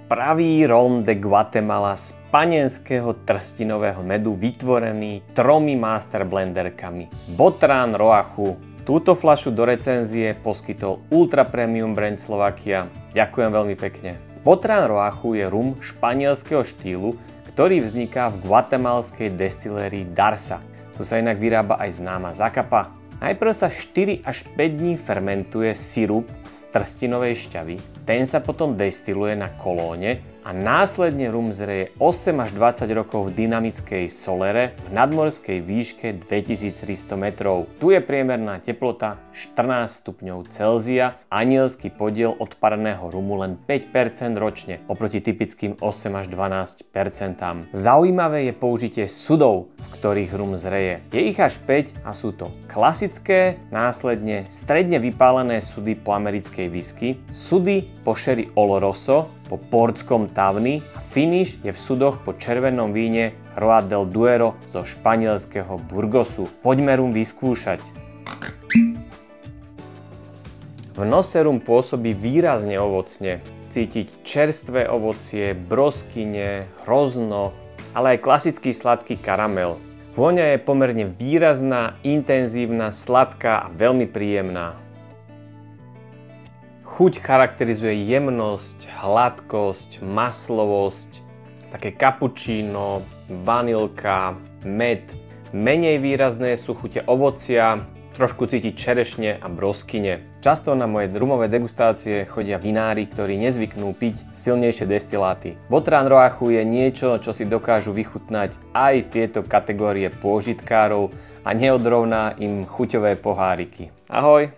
pravý rom de Guatemala z panenského trstinového medu vytvorený 3 master blenderkami. Botran Roachu. Túto fľašu do recenzie poskytol Ultra Premium Brand Slovakia. Ďakujem veľmi pekne. Botran Roachu je rum španielského štýlu, ktorý vzniká v guatemalskej destilérii Darsa. Tu sa inak vyrába aj známa Zacapa. Najprv sa 4 až 5 dní fermentuje sirup z trstinovej šťavy, ten sa potom destiluje na kolóne a následne rum zreje 8 až 20 rokov v dynamickej solere v nadmorskej výške 2300 metrov. Tu je priemerná teplota 14 stupňov Celzia, anielský podiel odpareného rumu len 5% ročne, oproti typickým 8 až 12%. Zaujímavé je použitie sudov, v ktorých rum zreje. Je ich až 5 a sú to klasické, následne stredne vypálené sudy po americkej whisky, sudy po sherry Oloroso, po portskom Tavny a finish je v sudoch po červenom víne Roa del Duero zo španielského Burgosu. Poďme rum vyskúšať. V nose rum pôsobí výrazne ovocne. Cítiť čerstvé ovocie, broskyne, hrozno, ale aj klasický sladký karamel. Vôňa je pomerne výrazná, intenzívna, sladká a veľmi príjemná. Chuť charakterizuje jemnosť, hladkosť, maslovosť, také kapučíno, vanilka, med. Menej výrazné sú chute ovocia, trošku cítiť čerešne a broskyne. Často na moje rumové degustácie chodia vinári, ktorí nezvyknú piť silnejšie destiláty. Botran Roachu je niečo, čo si dokážu vychutnať aj tieto kategórie pôžitkárov a neodrovná im chuťové poháriky. Ahoj!